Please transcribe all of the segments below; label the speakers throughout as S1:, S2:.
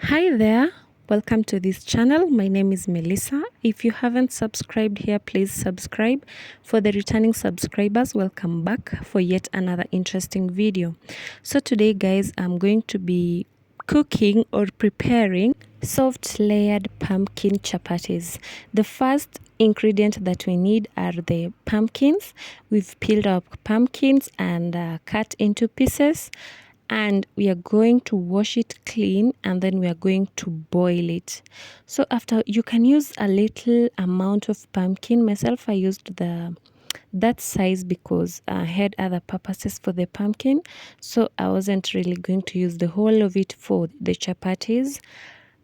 S1: Hi there, welcome to this channel. My name is Melissa. If you haven't subscribed here, please subscribe. For the returning subscribers, welcome back for yet another interesting video. So today guys, I'm going to be cooking or preparing soft layered pumpkin chapatis. The first ingredient that we need are the pumpkins. We've peeled up pumpkins and cut into pieces, and we are going to wash it clean, and then we are going to boil it. So after, you can use a little amount of pumpkin. Myself, I used that size because I had other purposes for the pumpkin, so I wasn't really going to use the whole of it for the chapatis,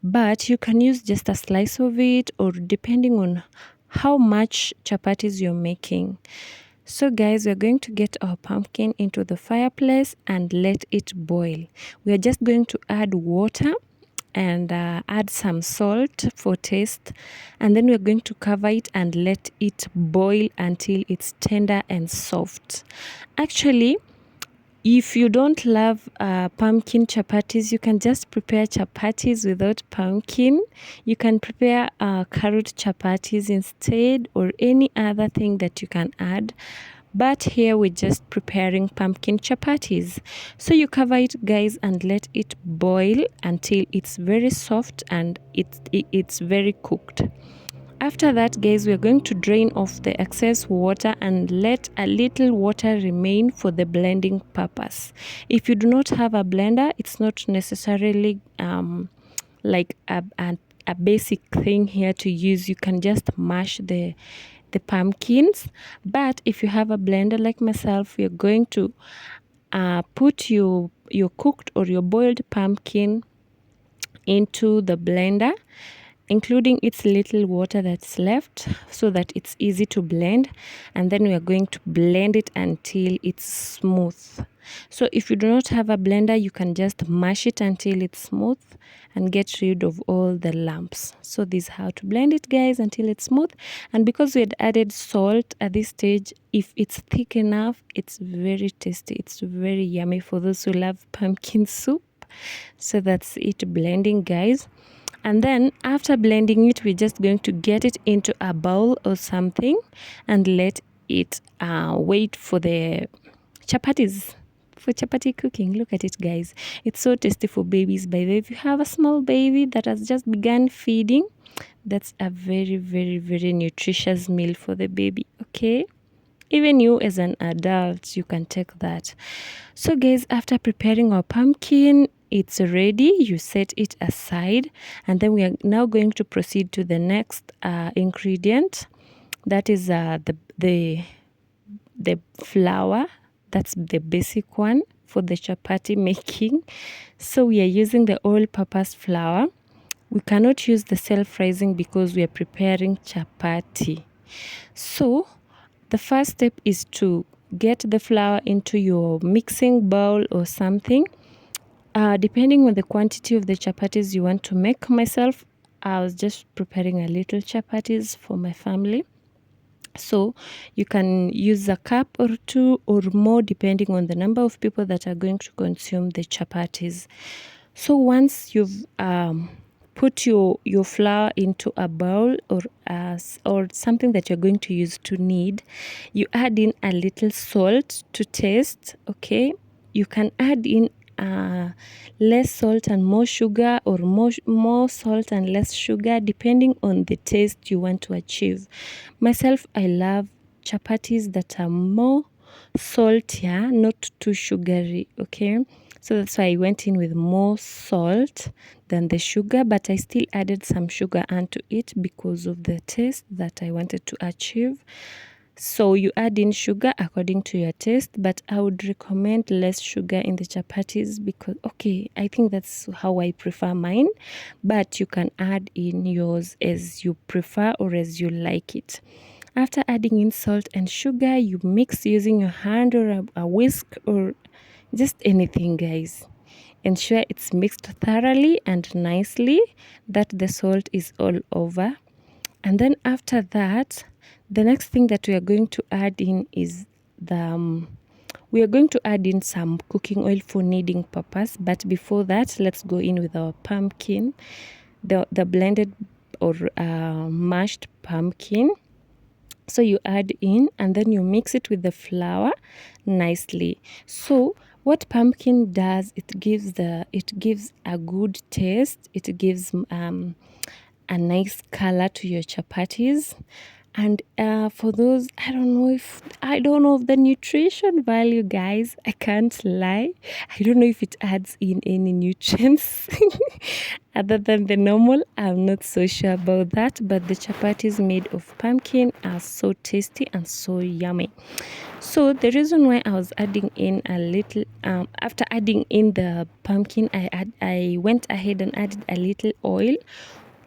S1: but you can use just a slice of it, or depending on how much chapatis you're making. So guys, we're going to get our pumpkin into the fireplace and let it boil. We are just going to add water and add some salt for taste, and then we're going to cover it and let it boil until it's tender and soft. Actually, if you don't love pumpkin chapatis, you can just prepare chapatis without pumpkin. You can prepare carrot chapatis instead, or any other thing that you can add. But here we're just preparing pumpkin chapatis. So you cover it guys and let it boil until it's very soft and it's very cooked. After that guys, we're going to drain off the excess water and let a little water remain for the blending purpose. If you do not have a blender, it's not necessarily like a basic thing here to use. You can just mash the pumpkins. But if you have a blender like myself, you're going to put your cooked or your boiled pumpkin into the blender, including its little water that's left, so that it's easy to blend. And then we are going to blend it until it's smooth. So if you do not have a blender, you can just mash it until it's smooth and get rid of all the lumps. So this is how to blend it guys, until it's smooth. And because we had added salt at this stage, if it's thick enough, it's very tasty. It's very yummy for those who love pumpkin soup. So that's it, blending guys. And then after blending it, we're just going to get it into a bowl or something and let it wait for the chapatis, for chapati cooking. Look at it guys, it's so tasty for babies. By the way, if you have a small baby that has just begun feeding, that's a very very nutritious meal for the baby. Okay, even you as an adult, you can take that. So guys, after preparing our pumpkin, it's ready. You set it aside, and then we are now going to proceed to the next ingredient. That is the flour. That's the basic one for the chapati making. So we are using the all-purpose flour. We cannot use the self-rising because we are preparing chapati. So the first step is to get the flour into your mixing bowl or something, depending on the quantity of the chapatis you want to make. Myself, I was just preparing a little chapatis for my family. So you can use a cup or two or more, depending on the number of people that are going to consume the chapatis. So once you've put your flour into a bowl or something that you're going to use to knead, you add in a little salt to taste. Okay, you can add in less salt and more sugar, or more salt and less sugar, depending on the taste you want to achieve. Myself, I love chapatis that are more saltier, not too sugary. Okay, so that's why I went in with more salt than the sugar, but I still added some sugar onto it because of the taste that I wanted to achieve. So you add in sugar according to your taste, but I would recommend less sugar in the chapatis because, okay, I think that's how I prefer mine, but you can add in yours as you prefer or as you like it. After adding in salt and sugar, you mix using your hand or a whisk or just anything, guys. Ensure it's mixed thoroughly and nicely, that the salt is all over. And then after that, the next thing that we are going to add in is the We are going to add in some cooking oil for kneading purpose, but before that, let's go in with our pumpkin, the blended or mashed pumpkin. So you add in and then you mix it with the flour nicely. So what pumpkin does, it gives a good taste. It gives a nice color to your chapatis. And for those, I don't know of the nutrition value, guys. I can't lie. I don't know if it adds in any nutrients other than the normal. I'm not so sure about that. But the chapatis made of pumpkin are so tasty and so yummy. So the reason why I was adding in a little, after adding in the pumpkin, I went ahead and added a little oil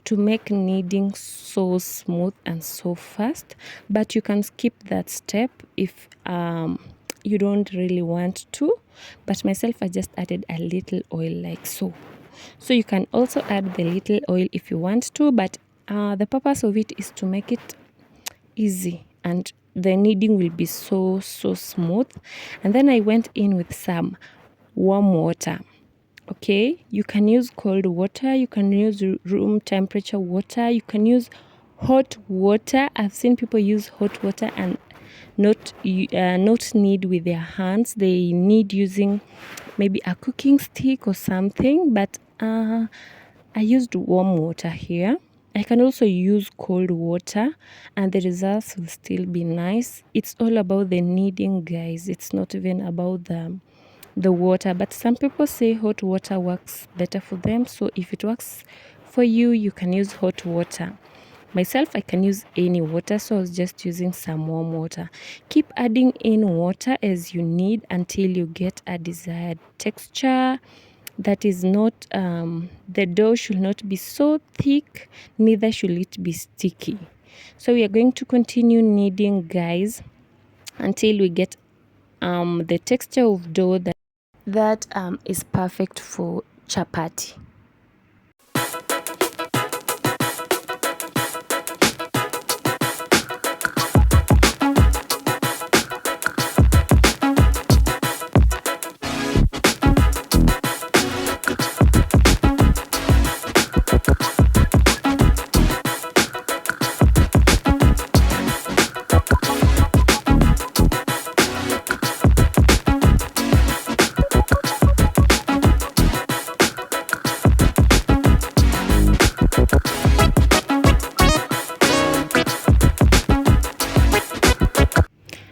S1: to make kneading so smooth and so fast. But you can skip that step if you don't really want to. But myself, I just added a little oil like so. So you can also add the little oil if you want to, but the purpose of it is to make it easy and the kneading will be so smooth. And then I went in with some warm water. Okay, you can use cold water, you can use room temperature water, you can use hot water. I've seen people use hot water and not knead with their hands. They knead using maybe a cooking stick or something, but I used warm water here. I can also use cold water and the results will still be nice. It's all about the kneading, guys. It's not even about the water, but some people say hot water works better for them. So if it works for you, you can use hot water. Myself, I can use any water, so I was just using some warm water. Keep adding in water as you need until you get a desired texture. That is not, the dough should not be so thick, neither should it be sticky. So we are going to continue kneading, guys, until we get the texture of dough that is perfect for chapati.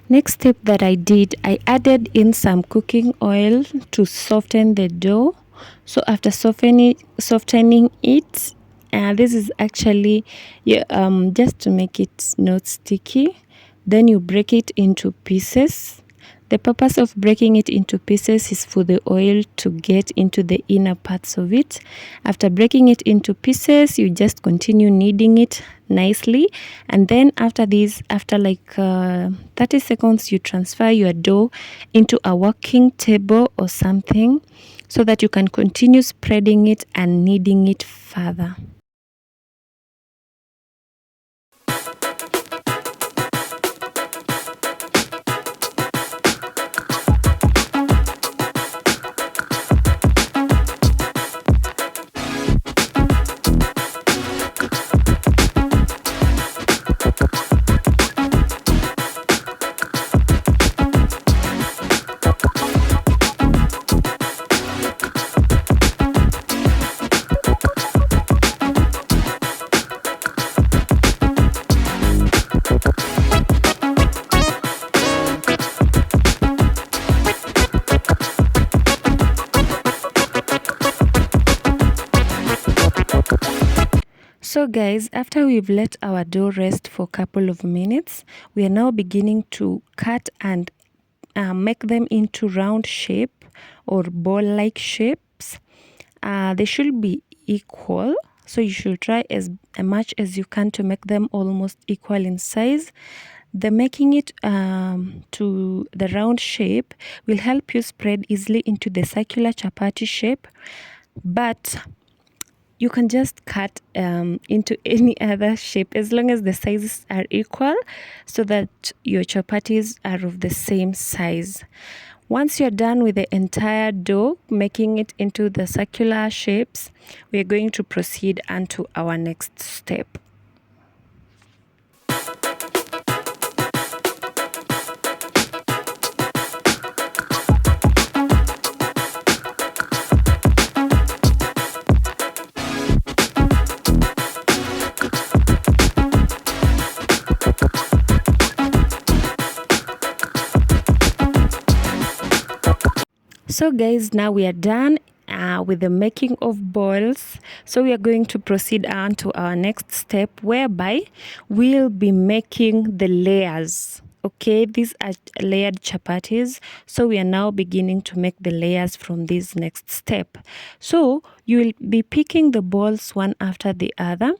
S1: Next step that I did, I added in some cooking oil to soften the dough. So after softening it, this is actually just to make it not sticky. Then you break it into pieces. The purpose of breaking it into pieces is for the oil to get into the inner parts of it. After breaking it into pieces, you just continue kneading it nicely. And then after this, after like 30 seconds, you transfer your dough into a working table or something so that you can continue spreading it and kneading it further. So guys, after we've let our dough rest for a couple of minutes, we are now beginning to cut and make them into round shape or ball-like shapes. They should be equal, so you should try as much as you can to make them almost equal in size. The making it to the round shape will help you spread easily into the circular chapati shape, but you can just cut into any other shape as long as the sizes are equal so that your chapatis are of the same size. Once you're done with the entire dough, making it into the circular shapes, we're going to proceed on to our next step. So guys, now we are done with the making of balls. So we are going to proceed on to our next step, whereby we'll be making the layers. Okay, these are layered chapatis. So we are now beginning to make the layers from this next step. So you will be picking the balls one after the other.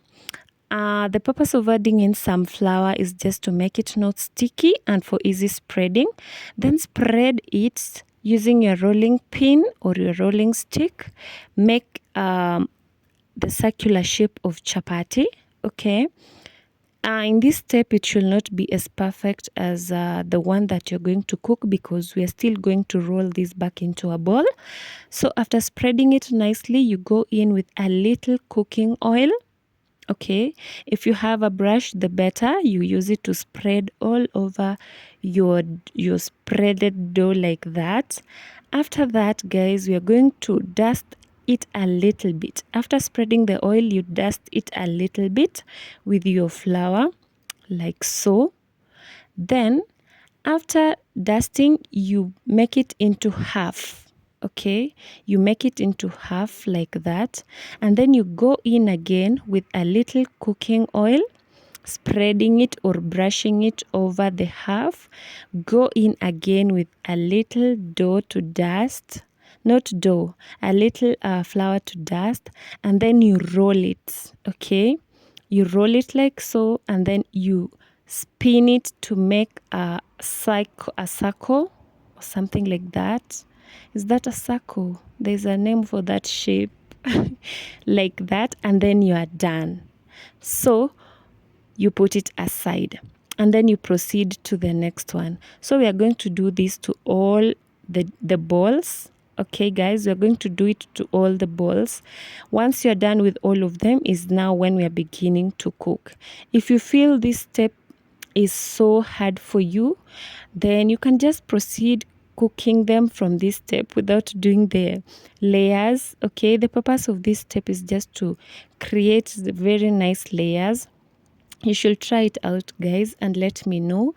S1: The purpose of adding in some flour is just to make it not sticky and for easy spreading. Then spread it using your rolling pin or your rolling stick. Make the circular shape of chapati. Okay. In this step, it should not be as perfect as the one that you're going to cook, because we are still going to roll this back into a ball. So after spreading it nicely, you go in with a little cooking oil. Okay, if you have a brush, the better. You use it to spread all over your spreaded dough like that. After that, guys, we are going to dust it a little bit. After spreading the oil, you dust it a little bit with your flour, like so. Then after dusting, you make it into half. Okay, you make it into half like that, and then you go in again with a little cooking oil, spreading it or brushing it over the half. Go in again with a little dough to dust, not dough, a little flour to dust, and then you roll it. Okay, you roll it like so, and then you spin it to make a circle or something like that. Is that a circle? There's a name for that shape. Like that, and then you are done. So you put it aside, and then you proceed to the next one. So we are going to do this to all the balls. Okay guys, we are going to do it to all the balls. Once you're done with all of them, is now when we are beginning to cook. If you feel this step is so hard for you, then you can just proceed cooking them from this step without doing the layers. Okay, the purpose of this step is just to create the very nice layers. You should try it out, guys, and let me know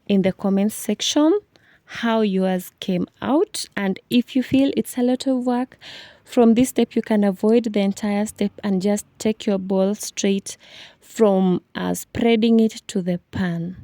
S1: in the comments section how yours came out. And if you feel it's a lot of work, from this step you can avoid the entire step and just take your ball straight from spreading it to the pan.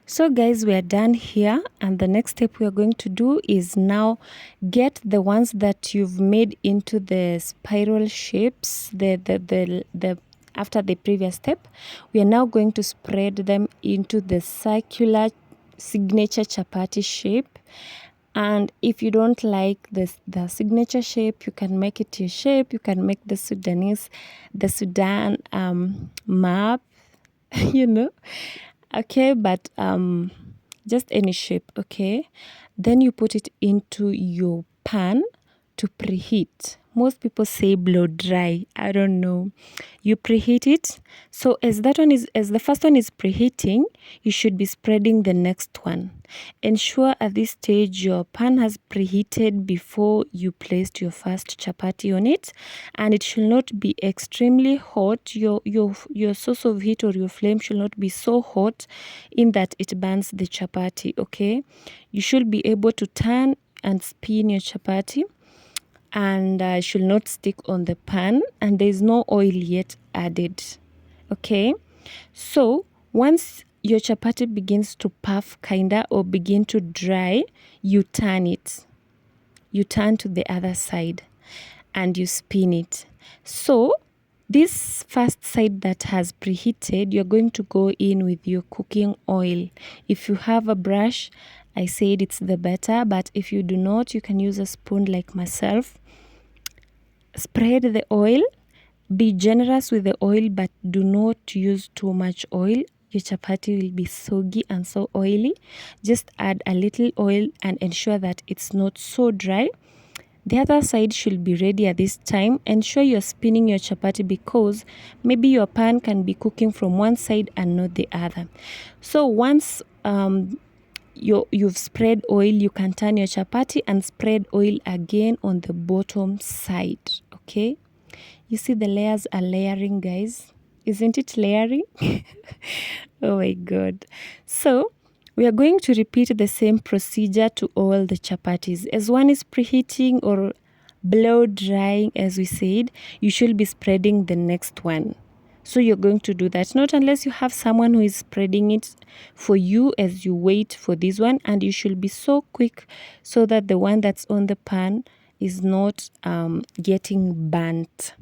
S1: So guys, we are done here, and the next step we are going to do is now get the ones that you've made into the spiral shapes, after the previous step. We are now going to spread them into the circular signature chapati shape. And if you don't like the signature shape, you can make it your shape. You can make the Sudan map, you know. Okay, but just any shape. Okay, then you put it into your pan to preheat. Most people say blow dry. I don't know. You preheat it. So as the first one is preheating, you should be spreading the next one. Ensure at this stage your pan has preheated before you placed your first chapati on it, and it should not be extremely hot. Your source of heat or your flame should not be so hot in that it burns the chapati. Okay, you should be able to turn and spin your chapati, and should not stick on the pan, and there is no oil yet added. Okay, so once your chapati begins to puff kinda or begin to dry, you turn it. You turn to the other side and you spin it. So this first side that has preheated, you're going to go in with your cooking oil. If you have a brush, I said it's the better, but if you do not, you can use a spoon like myself. Spread the oil. Be generous with the oil, but do not use too much oil. Your chapati will be soggy and so oily. Just add a little oil and ensure that it's not so dry. The other side should be ready at this time. Ensure you're spinning your chapati because maybe your pan can be cooking from one side and not the other. So once you've spread oil, you can turn your chapati and spread oil again on the bottom side. Okay, you see the layers are layering, guys. Isn't it layering? Oh my god. So we are going to repeat the same procedure to all the chapatis. As one is preheating or blow drying, as we said, you should be spreading the next one. So you're going to do that, not unless you have someone who is spreading it for you as you wait for this one, and you should be so quick so that the one that's on the pan is not getting burnt.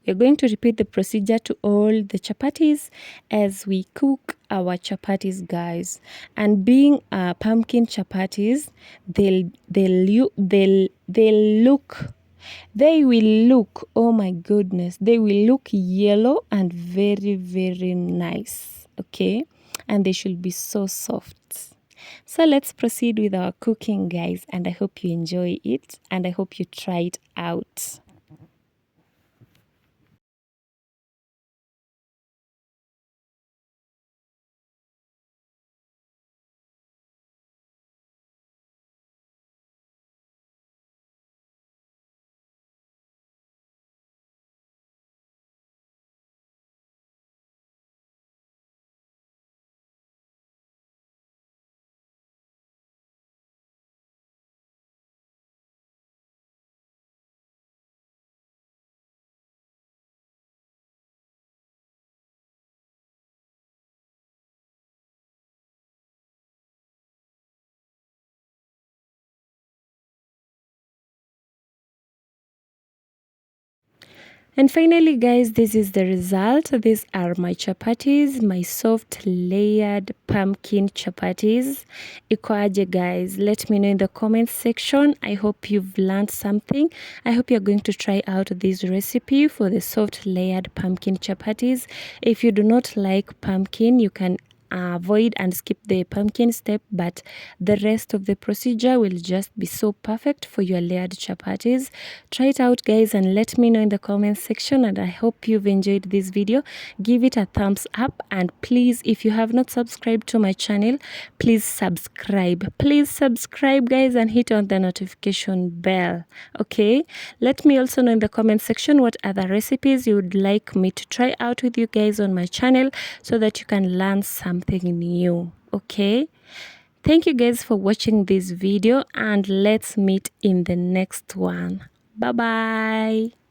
S1: We're going to repeat the procedure to all the chapatis as we cook our chapatis, guys. And being pumpkin chapatis, they will look, oh my goodness, they will look yellow and very, very nice. Okay, and they should be so soft. So let's proceed with our cooking, guys, and I hope you enjoy it and I hope you try it out. And finally, guys, this is the result. These are my chapatis, my soft layered pumpkin chapatis. Iko aje, guys? Let me know in the comments section. I hope you've learned something. I hope you're going to try out this recipe for the soft layered pumpkin chapatis. If you do not like pumpkin, you can avoid and skip the pumpkin step, but the rest of the procedure will just be so perfect for your layered chapatis. Try it out, guys, and let me know in the comment section, and I hope you've enjoyed this video. Give it a thumbs up, and please, if you have not subscribed to my channel, please subscribe, guys, and hit on the notification bell. Okay, let me also know in the comment section what other recipes you would like me to try out with you guys on my channel so that you can learn something new. Okay, thank you guys for watching this video, and let's meet in the next one. Bye bye.